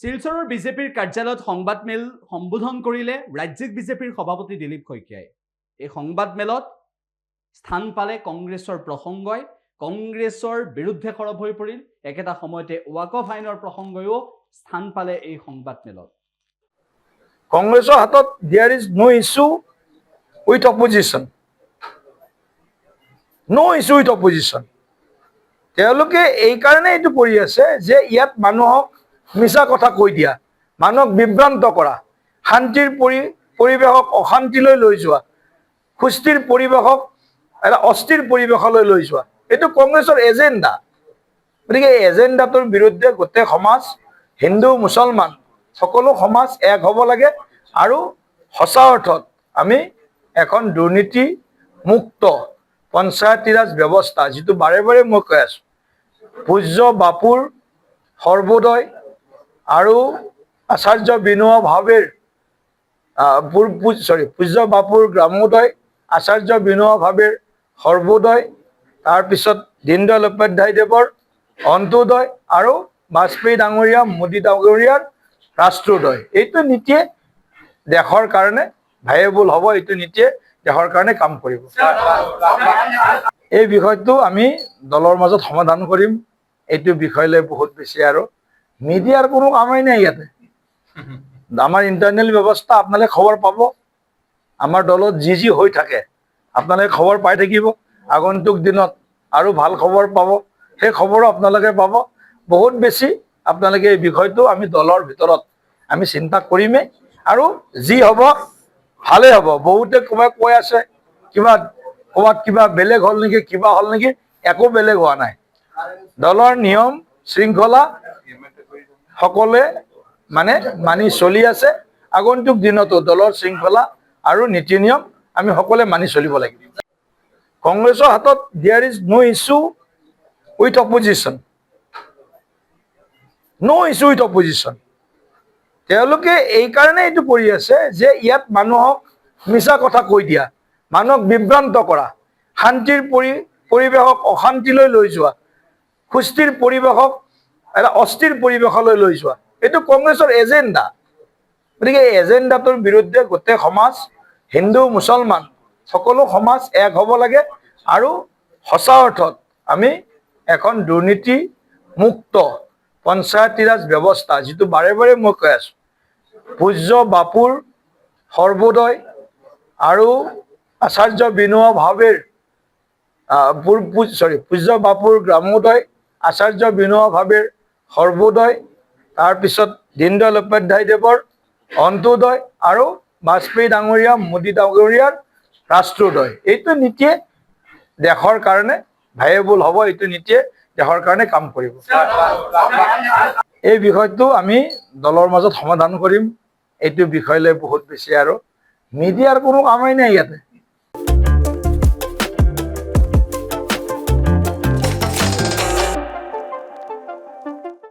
শিলচৰৰ বিজেপিৰ কাৰ্যালয়ত সংবাদমেল সম্বোধন কৰিলে ৰাজ্যিক বিজেপিৰ সভাপতি দিলীপ শইকীয়াই। এই সংবাদমেলত স্থান পালে কংগ্ৰেছৰ প্ৰসংগই, কংগ্ৰেছৰ বিৰুদ্ধে সৰব হৈ পৰিল। একেটা সময়তে ৱাকফ আইনৰ প্ৰসংগও স্থান পালে এই সংবাদমেলত। কংগ্ৰেছৰ হাতত there is no issue with opposition, no issue with opposition. তেওঁলোকে এইকাৰণে এইটো কৰি আছে যে ইয়াত মানুহক মিছা কথা কৈ দিয়া, মানুহক বিভ্ৰান্ত কৰা, শান্তিৰ পৰিৱেশক অশান্তিলৈ লৈ যোৱা, সুস্থিৰ পৰিৱেশক এটা অস্থিৰ পৰিৱেশলৈ লৈ যোৱা, এইটো কংগ্ৰেছৰ এজেণ্ডা। গতিকে এই এজেণ্ডাটোৰ বিৰুদ্ধে গোটেই সমাজ, হিন্দু মুছলমান সকলো সমাজ এক হ'ব লাগে আৰু সঁচা অৰ্থত আমি এখন দুৰ্নীতি মুক্ত পঞ্চায়তী ৰাজ ব্যৱস্থা, যিটো বাৰে বাৰে মই কৈ আছো, পূজ্য বাপুৰ সৰ্বোদয় আৰু আচাৰ্য বিনোবা ভাৱেৰ পূজ্য বাপুৰ গ্ৰামোদয়, আচাৰ্য বিনোবা ভাৱেৰ সৰ্বোদয়, তাৰপিছত দীনদয়াল উপাধ্যায়দেৱৰ অন্ত্যোদয় আৰু বাজপেয়ী ডাঙৰীয়া, মোদী ডাঙৰীয়াৰ ৰাষ্ট্ৰোদয়। এইটো নীতিয়ে দেশৰ কাৰণে ভায়েবল হ'ব, এইটো নীতিয়ে দেশৰ কাৰণে কাম কৰিব। এই বিষয়টো আমি দলৰ মাজত সমাধান কৰিম। এইটো বিষয়লৈ বহুত বেছি আৰু মিডিয়াৰ কোনো কামেই নাই ইয়াতে। আমাৰ ইণ্টাৰনেল ব্যৱস্থা, আপোনালোকে খবৰ পাব। আমাৰ দলত যি যি হৈ থাকে আপোনালোকে খবৰ পাই থাকিব। আগন্তুক দিনত আৰু ভাল খবৰ পাব, সেই খবৰো আপোনালোকে পাব। বহুত বেছি আপোনালোকে এই বিষয়টো আমি দলৰ ভিতৰত আমি চিন্তা কৰিমেই আৰু যি হ'ব ভালেই হ'ব। বহুতে ক'ৰবাত কৈ আছে ক'ৰবাত কিবা বেলেগ হ'ল নেকি, কিবা হ'ল নেকি, একো বেলেগ হোৱা নাই। দলৰ নিয়ম শৃংখলা সকলোৱে মানি চলি আছে। আগন্তুক দিনতো দলৰ শৃংখলা আৰু নীতি নিয়ম আমি সকলোৱে মানি চলিব লাগিব। কংগ্ৰেছৰ হাতত there is no issue with opposition, no issue with opposition. তেওঁলোকে এইকাৰণে এইটো কৰি আছে যে ইয়াত মানুহক মিছা কথা কৈ দিয়া, মানুহক বিভ্ৰান্ত কৰা, শান্তিৰ পৰিৱেশক অশান্তিলৈ লৈ যোৱা, সুস্থিৰ পৰিৱেশক এটা অস্থিৰ পৰিৱেশলৈ লৈ যোৱা, এইটো কংগ্ৰেছৰ এজেণ্ডা। গতিকে এই এজেণ্ডাটোৰ বিৰুদ্ধে গোটেই সমাজ, হিন্দু মুছলমান সকলো সমাজ এক হ'ব লাগে আৰু সঁচা অৰ্থত আমি এখন দুৰ্নীতি মুক্ত পঞ্চায়তী ৰাজ ব্যৱস্থা, যিটো বাৰে বাৰে মই কৈ আছো, পূজ্য বাপুৰ সৰ্বোদয় আৰু আচাৰ্য বিনোবা ভাৱেৰ পূজ্য বাপুৰ গ্ৰামোদয়, আচাৰ্য বিনোবা ভাৱেৰ সৰ্বোদয়, তাৰপিছত দীনদয়াল উপাধ্যায়দেৱৰ অন্ত্যোদয় আৰু বাজপেয়ী ডাঙৰীয়া, মোদী ডাঙৰীয়াৰ ৰাষ্ট্ৰোদয়। এইটো নীতিয়ে দেশৰ কাৰণে ভায়েবল হ'ব, এইটো নীতিয়ে দেশৰ কাৰণে কাম কৰিব। এই বিষয়টো আমি দলৰ মাজত সমাধান কৰিম। এইটো বিষয়লৈ বহুত বেছি আৰু মিডিয়াৰ কোনো কামেই নাই ইয়াতে।